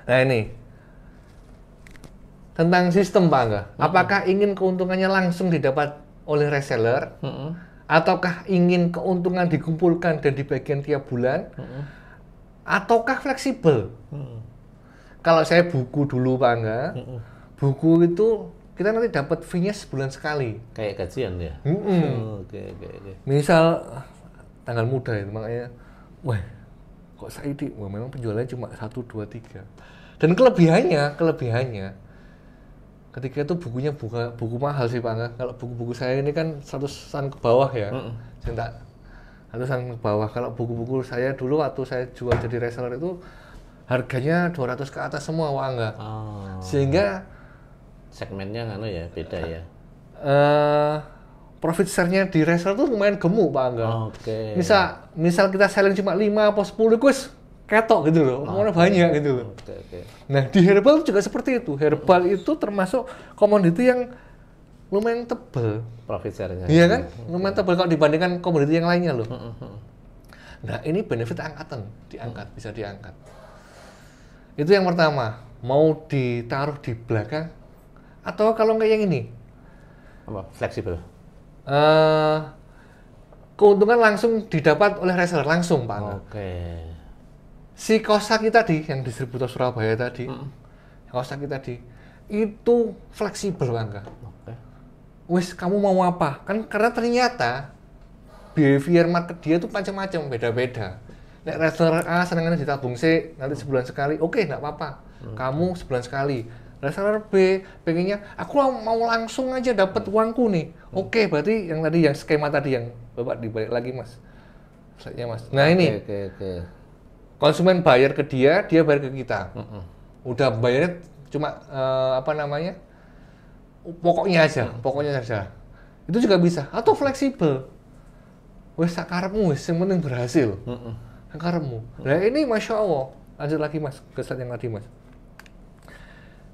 Nah ini tentang sistem Pak Angga. Apakah ingin keuntungannya langsung didapat oleh reseller, ataukah ingin keuntungan dikumpulkan dan dibagikan tiap bulan, ataukah fleksibel? Kalau saya buku dulu Pak Angga, buku itu kita nanti dapat fee-nya sebulan sekali. Kayak gajian ya? Oke. Misal tanggal muda itu, makanya, wah kok Saidi, wah memang penjualannya cuma 1, 2, 3. Dan kelebihannya, ketika itu bukunya buku mahal sih Pak Angga. Kalau buku-buku saya ini kan 100-an ke bawah ya, saya tak 100-an ke bawah. Kalau buku-buku saya dulu waktu saya jual jadi reseller itu harganya 200 ke atas semua Pak Angga. Sehingga segmennya ya beda ya. Profit share-nya di reseller tuh lumayan gemuk Pak Angga. Oke. Misal kita selling cuma 5 atau 10 kuis ketok gitu loh, mana banyak gitu loh. Oke. Nah di herbal juga seperti itu. Herbal itu termasuk komoditi yang lumayan tebel. Profit share-nya. Iya kan? Lumayan tebel kalau dibandingkan komoditi yang lainnya loh. Nah ini benefit angkatan, bisa diangkat. Itu yang pertama. Mau ditaruh di belakang atau kalau nggak yang ini? Apa? Fleksibel. Keuntungan langsung didapat oleh reseller langsung Pak Angga. Oke. Si Kosaki tadi yang distributor Surabaya tadi, Kosaki tadi itu fleksibel Pak Angga. Wis kamu mau apa? Kan karena ternyata behavior market dia tuh macam-macam, beda-beda. Nek reseller A senengannya ditabung C nanti sebulan sekali, oke nggak apa-apa. Kamu sebulan sekali. Reseller B pengennya aku mau langsung aja dapat uangku nih. Oke, berarti yang tadi yang skema tadi yang Bapak dibalik lagi Mas. Slide-nya Mas. Nah ini. Oke. Konsumen bayar ke dia bayar ke kita. Udah bayarnya cuma pokoknya saja. Itu juga bisa. Atau fleksibel. Wes sakarepmu wes yang penting berhasil. Sakarepmu. Nah ini Masya Allah. Lanjut lagi Mas, ke slide yang tadi Mas.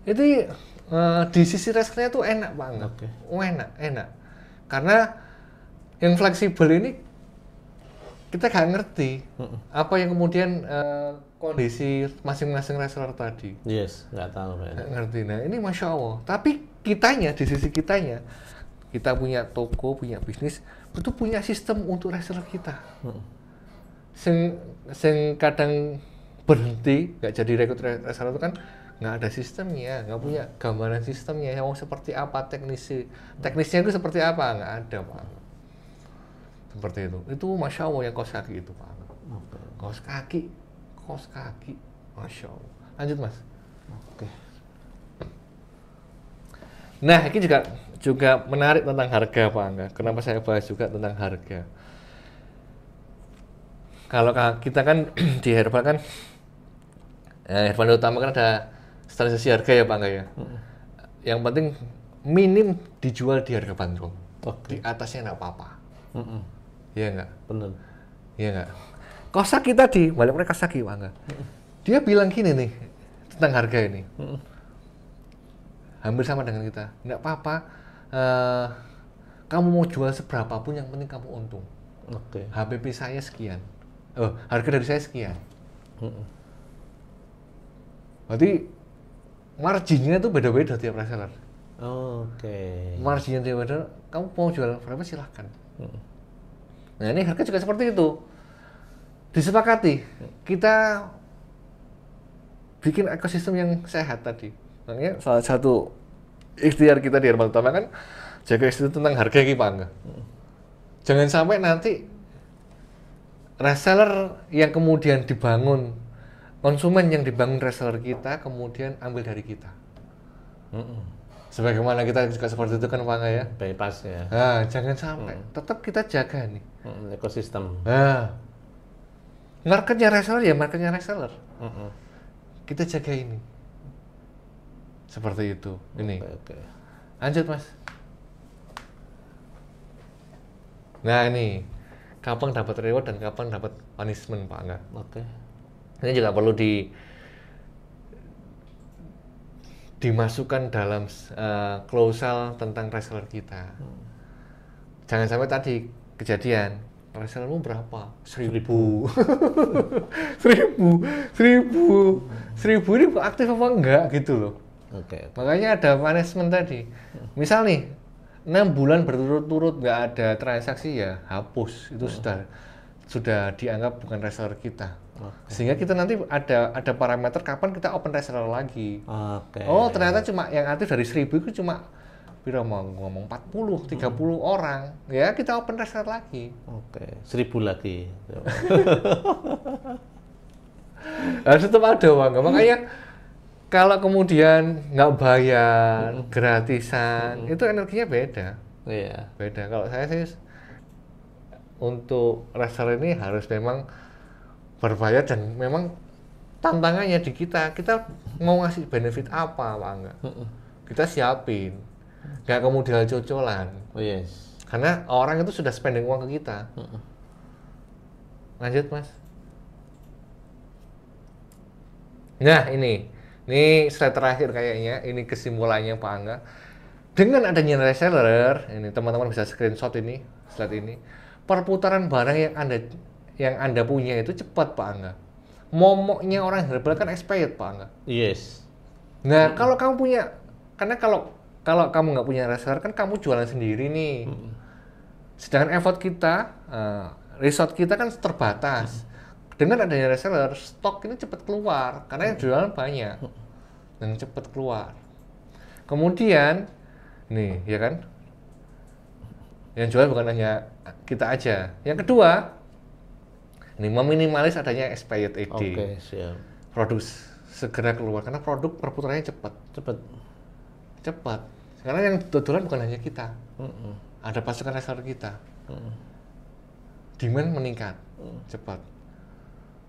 Itu di sisi reskernya tuh enak banget. Enak. Karena yang fleksibel ini kita nggak ngerti apa yang kemudian kondisi masing-masing reseller tadi. Yes, nggak tahu. Nggak ngerti. Nah ini Masya Allah. Tapi di sisi kitanya, kita punya toko, punya bisnis, itu punya sistem untuk reseller kita. Sing kadang berhenti, nggak jadi rekrut reseller itu kan nggak ada sistemnya, nggak punya gambaran sistemnya. Yang seperti apa teknisnya itu seperti apa, nggak ada Pak. Seperti itu Masya Allah yang kaos kaki itu Pak. Kaos kaki, Masya Allah. Lanjut Mas. Oke. Nah ini juga menarik tentang harga Pak Angga. Kenapa saya bahas juga tentang harga? Kalau kita kan di herbal kan, herbal utama kan ada standarisasi harga ya Pak Angga ya. Yang penting minim dijual di harga bandrol. Di atasnya nggak apa-apa. Iya nggak? Benar. Iya nggak? Kosaki tadi, balik mereka Kosaki Pak Angga. Dia bilang gini nih tentang harga ini. Hampir sama dengan kita. Nggak apa-apa. Kamu mau jual seberapa pun yang penting kamu untung. HPP saya sekian. Harga dari saya sekian. Berarti marginnya itu beda-beda tiap reseller. Marginnya beda-beda. Kamu mau jual berapa silahkan. Nah ini harga juga seperti itu. Disepakati. Kita bikin ekosistem yang sehat tadi. Makanya salah satu ikhtiar kita di Herbal Utama kan jaga isu tentang harga ini Pak Angga. Jangan sampai nanti reseller yang kemudian dibangun, konsumen yang dibangun reseller kita kemudian ambil dari kita. Sebagaimana kita juga seperti itu kan Pak Angga ya. Bypass ya. Nah, jangan sampai. Tetap kita jaga nih. Ekosistem. Nah, marketnya reseller ya marketnya reseller. Kita jaga ini. Seperti itu. Ini. Lanjut Mas. Nah ini, kapan dapat reward dan kapan dapat punishment Pak Angga. Ini juga perlu dimasukkan dalam klausal tentang reseller kita. Jangan sampai tadi kejadian resellermu berapa? 1.000. 1.000 ini aktif apa enggak gitu loh. Oke. Makanya ada manajemen tadi. Misal nih 6 bulan berturut-turut nggak ada transaksi ya hapus, itu sudah dianggap bukan reseller kita. Sehingga kita nanti ada parameter kapan kita open reseller lagi. Oke. Oh ternyata cuma yang aktif dari 1.000 itu cuma mau ngomong 40, 30 orang, ya kita open reseller lagi. Oke, 1.000 lagi. Harus tetap ada uang, makanya kalau kemudian nggak bayar, gratisan, itu energinya beda. Iya. Beda. Kalau saya sih untuk reseller ini harus memang berbayar dan memang tantangannya di kita mau ngasih benefit apa Pak Angga? Kita siapin, nggak kemudian cocolan. Oh yes. Karena orang itu sudah spending uang ke kita. Lanjut Mas. Nah ini slide terakhir kayaknya, ini kesimpulannya Pak Angga. Dengan adanya reseller, ini teman-teman bisa screenshot ini, slide ini. Perputaran barang yang Anda punya itu cepat Pak Angga. Momoknya orang herbal kan expired Pak Angga. Yes. Nah kalau kamu punya, karena kalau kamu nggak punya reseller kan kamu jualan sendiri nih. Sedangkan effort kita, resort kita kan terbatas. Dengan adanya reseller, stok ini cepat keluar karena yang jualan banyak dan cepat keluar. Kemudian, nih ya kan, yang jual bukan hanya kita aja. Yang kedua, ini meminimalis adanya expired ED. Oke, siap. Produk segera keluar karena produk perputarannya cepat. Karena yang dodolan bukan hanya kita, ada pasukan reseller kita. Demand meningkat cepat.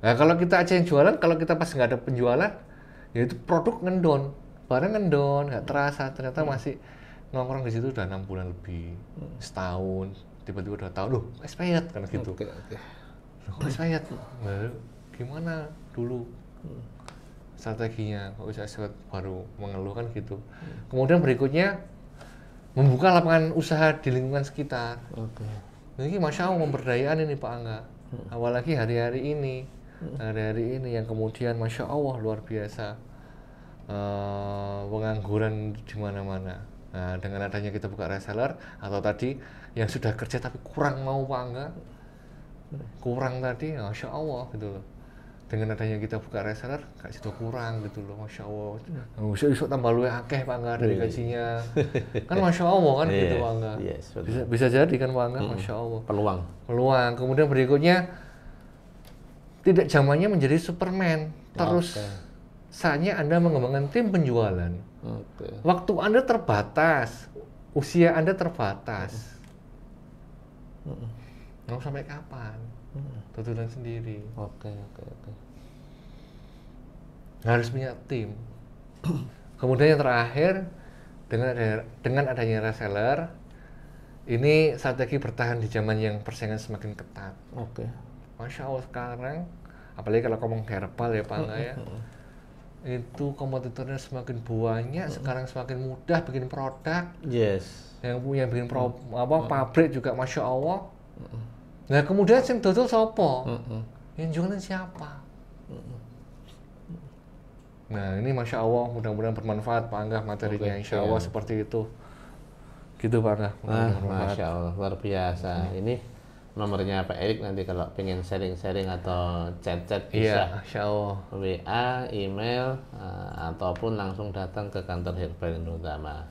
Nah kalau kita aja yang jualan, kalau kita pas nggak ada penjualan, ya itu produk ngendon, barang ngendon, nggak terasa. Ternyata masih nongkrong di situ udah 6 bulan lebih, setahun, tiba-tiba udah tahu, loh expired kan gitu. Oke. Loh, expired, nah, gimana dulu strateginya? Kok bisa baru mengeluh kan gitu. Kemudian berikutnya membuka lapangan usaha di lingkungan sekitar. Oke. Ini Masya Allah pemberdayaan ini Pak Angga. Apalagi hari-hari ini yang kemudian Masya Allah luar biasa pengangguran di mana-mana. Nah, dengan adanya kita buka reseller atau tadi yang sudah kerja tapi kurang mau Pak Angga, kurang tadi, Masya Allah gitu loh. Dengan adanya kita buka reseller, gak situ kurang gitu loh, Masya Allah. Bisa tambah luwih akeh Pak Angga dari gajinya. Kan Masya Allah kan gitu Pak Angga. Yes, Bisa jadi kan Pak Angga, Masya Allah. Peluang. Kemudian berikutnya, tidak zamannya menjadi Superman. Terus saatnya Anda mengembangkan tim penjualan. Waktu Anda terbatas, usia Anda terbatas. Mau sampai kapan? Tutulan sendiri. Oke. Harus punya tim. Kemudian yang terakhir, dengan adanya reseller, ini strategi bertahan di zaman yang persaingan semakin ketat. Oke. Masya Allah sekarang, apalagi kalau ngomong herbal ya Pak Angga ya, itu kompetitornya semakin banyak, sekarang semakin mudah bikin produk. Yes. Yang punya bikin pabrik juga Masya Allah. Nah kemudian sing dodol sopo? Yang jualan siapa? Nah ini Masya Allah, mudah-mudahan bermanfaat Pak Angga materinya, Insya Allah seperti itu. Gitu Pak Angga. Masya Allah, luar biasa. Ini nomornya Pak Erik nanti kalau pengen sharing-sharing atau chat-chat bisa. Iya, Insya Allah. WA, email, ataupun langsung datang ke kantor Herbal Utama.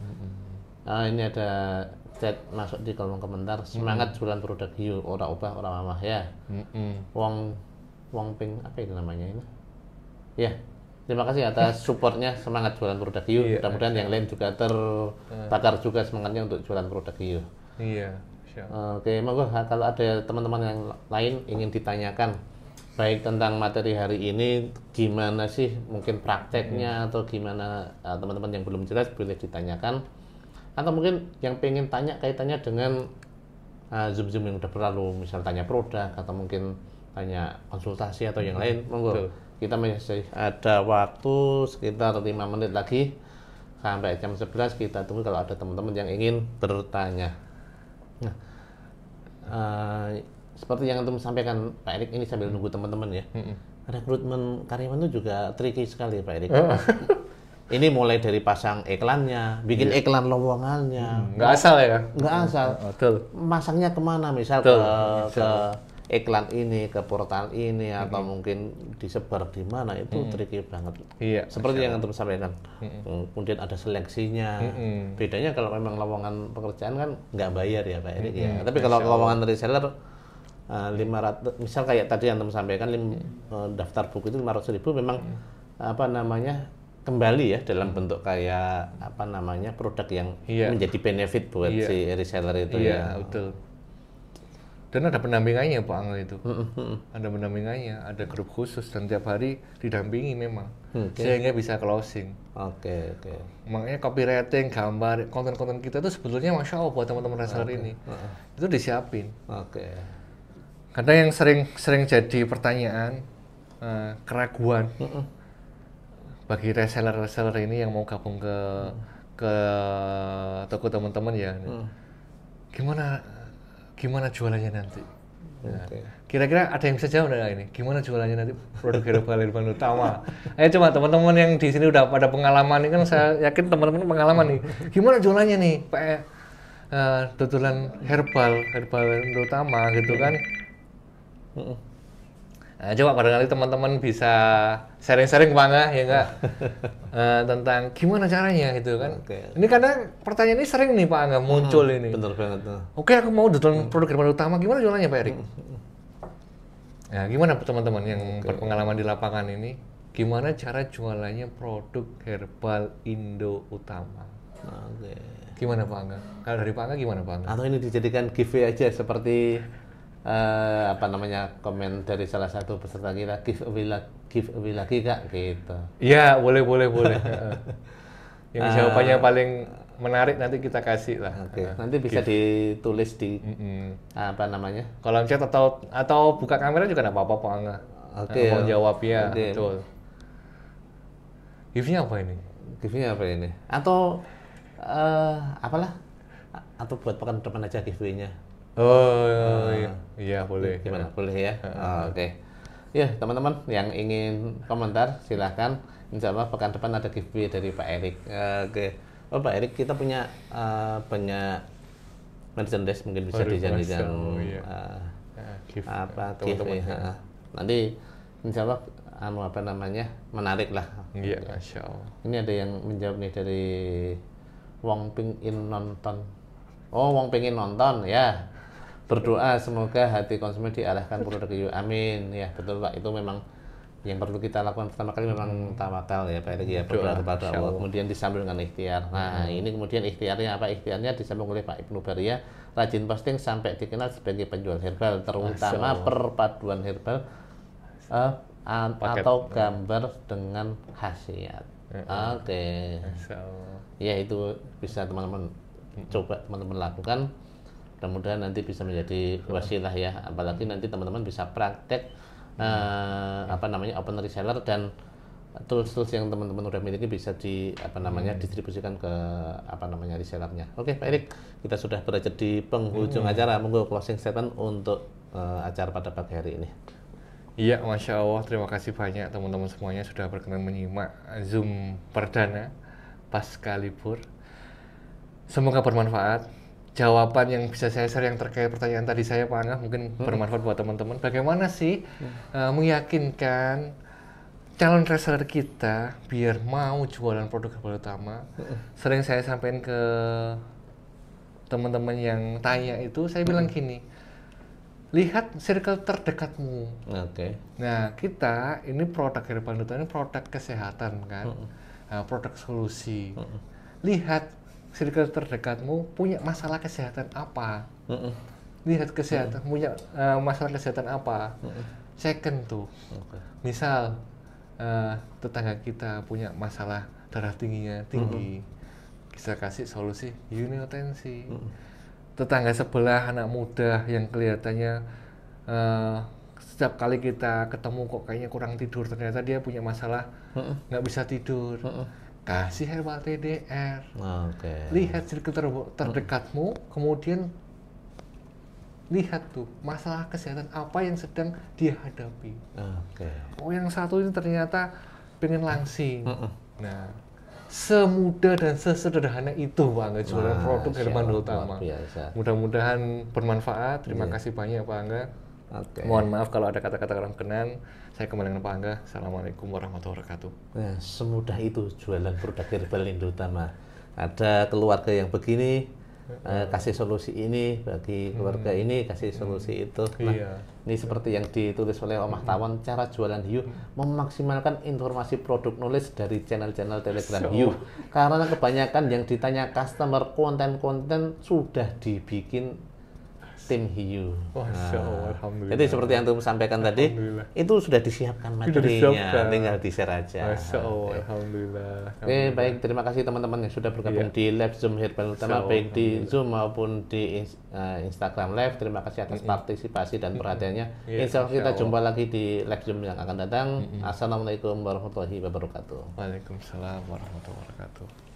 Ini ada chat masuk di kolom komentar, semangat jualan produk hiu, ora ubah ora mamah ya. Wong ping apa itu namanya ini? Ya, terima kasih atas supportnya, semangat jualan produk hiu. Mudah-mudahan yang lain juga terbakar juga semangatnya untuk jualan produk hiu. Iya. Oke, monggo kalau ada teman-teman yang lain ingin ditanyakan baik tentang materi hari ini, gimana sih mungkin prakteknya atau gimana, teman-teman yang belum jelas boleh ditanyakan. Atau mungkin yang pengen tanya kaitannya dengan Zoom yang udah berlalu, misal tanya produk atau mungkin tanya konsultasi atau yang lain, monggo. Kita masih ada waktu sekitar 5 menit lagi sampai jam 11, kita tunggu kalau ada teman-teman yang ingin bertanya. Nah, seperti yang antum sampaikan Pak Erik ini sambil nunggu teman-teman ya. Rekrutmen karyawan itu juga tricky sekali Pak Erik. Ini mulai dari pasang iklannya, bikin iklan lowongannya. Nggak asal ya? Nggak asal. Betul. Masangnya kemana? Misal ke iklan ini, ke portal ini, atau mungkin disebar di mana, itu tricky banget. Iya. Seperti yang antum sampaikan. Kemudian ada seleksinya. Bedanya kalau memang lowongan pekerjaan kan nggak bayar ya Pak Erik ya. Tapi kalau lowongan reseller 500, misal kayak tadi yang antum sampaikan daftar buku itu 500.000 memang apa namanya kembali ya dalam bentuk kayak apa namanya produk yang menjadi benefit buat si reseller itu ya. Betul. Dan ada pendampingannya Pak Angga itu. Ada pendampingannya, ada grup khusus dan tiap hari didampingi memang. Sehingga bisa closing. Oke. Makanya copywriting, gambar, konten-konten kita itu sebetulnya Masya Allah buat teman-teman reseller ini. Itu disiapin. Kadang yang sering jadi pertanyaan, keraguan bagi reseller ini yang mau gabung ke toko teman-teman ya. Gimana jualannya nanti? Kira-kira ada yang bisa jawab nggak ini? Gimana jualannya nanti produk herbal utama? Ayo coba teman-teman yang di sini udah pada pengalaman ini kan saya yakin teman-teman pengalaman nih. Gimana jualannya nih, Pak? Tutulan herbal utama gitu kan? Nah, coba barangkali teman-teman bisa sharing-sharing Pak Angga ya enggak tentang gimana caranya gitu kan. Ini karena pertanyaan ini sering nih Pak Angga muncul ini. Bener banget. Oke, aku mau jualan produk herbal utama, gimana jualannya Pak Erik? Nah, gimana teman-teman yang berpengalaman di lapangan ini, gimana cara jualannya produk herbal Indo utama? Gimana Pak Angga? Kalau dari Pak Angga gimana Pak Angga? Atau ini dijadikan giveaway aja seperti apa namanya komen dari salah satu peserta kita, giveaway lagi Kak gitu. Iya, boleh. Yang jawabannya paling menarik nanti kita kasih lah. Nanti bisa ditulis di apa namanya? Kolom chat atau buka kamera juga enggak apa-apa Pak Angga. Mau jawab ya, betul. Give-nya apa ini? Give-nya apa ini? Atau apalah? Atau buat pekan depan aja giveaway-nya. Iya boleh. Gimana? Boleh ya? Oke. Ya teman-teman yang ingin komentar silahkan. Insya Allah pekan depan ada giveaway dari Pak Erik. Oh Pak Erik, kita punya banyak merchandise mungkin bisa dijadikan giveaway. Nanti Insya Allah apa namanya menarik lah. Iya, Masya Allah. Ini ada yang menjawab nih dari Wong Pingin Nonton. Oh, Wong pengen nonton ya. Berdoa semoga hati konsumen diarahkan produk EU. Amin. Ya, betul Pak. Itu memang yang perlu kita lakukan pertama kali memang tawakal ya Pak Erik ya, berdoa kepada Allah. Kemudian disambung dengan ikhtiar. Nah, ini kemudian ikhtiarnya apa? Ikhtiarnya disambung oleh Pak Ibnu Baria, rajin posting sampai dikenal sebagai penjual herbal, terutama perpaduan herbal atau gambar dengan khasiat. Ya itu bisa teman-teman coba teman-teman lakukan. Mudah-mudahan nanti bisa menjadi wasilah ya, apalagi nanti teman-teman bisa praktek apa namanya open reseller dan tools-tools yang teman-teman udah miliki bisa distribusikan ke apa namanya resellernya. Oke Pak Erik, kita sudah berada di penghujung acara. Monggo closing statement untuk acara pada pagi hari ini. Iya, Masya Allah, terima kasih banyak teman-teman semuanya sudah berkenan menyimak Zoom perdana pasca libur. Semoga bermanfaat. Jawaban yang bisa saya share yang terkait pertanyaan tadi saya Pak Angga mungkin bermanfaat buat teman-teman. Bagaimana sih meyakinkan calon reseller kita biar mau jualan produk herbal utama? Sering saya sampaikan ke teman-teman yang tanya itu, saya bilang gini, lihat circle terdekatmu. Nah, kita ini produk herbal utama ini produk kesehatan kan, produk solusi. Lihat circle terdekatmu punya masalah kesehatan apa? Lihat kesehatan punya masalah kesehatan apa? Second tuh, misal tetangga kita punya masalah darah tingginya tinggi, kita kasih solusi uniotensi. Tetangga sebelah anak muda yang kelihatannya setiap kali kita ketemu kok kayaknya kurang tidur, ternyata dia punya masalah nggak bisa tidur. Kasih herbal TDR. Lihat circle terdekatmu, kemudian lihat tuh masalah kesehatan apa yang sedang dia hadapi. Oke. Oh, yang satu ini ternyata pengen langsing. Nah, semudah dan sesederhana itu Pak Angga jualan produk Herman Utama. Mudah-mudahan bermanfaat. Terima kasih banyak Pak Angga. Mohon maaf kalau ada kata-kata kurang berkenan. Saya kembali dengan Pak Angga. Assalamualaikum warahmatullahi wabarakatuh. Nah, semudah itu jualan produk herbal Indo Utama. Ada keluarga yang begini, kasih solusi ini bagi keluarga ini, kasih solusi itu. Nah, ini seperti yang ditulis oleh Omah Tawon, cara jualan hiu memaksimalkan informasi produk knowledge dari channel-channel Telegram hiu. Karena kebanyakan yang ditanya customer, konten-konten sudah dibikin tim hiu. Alhamdulillah. Jadi seperti yang antum sampaikan tadi, itu sudah disiapkan materinya, tinggal di-share aja. Alhamdulillah. Oke, baik, terima kasih teman-teman yang sudah bergabung di live Zoom Herbal Utama, baik di Zoom maupun di Instagram Live. Terima kasih atas partisipasi dan perhatiannya. Insya Allah kita jumpa lagi di live Zoom yang akan datang. Assalamualaikum warahmatullahi wabarakatuh. Waalaikumsalam warahmatullahi wabarakatuh.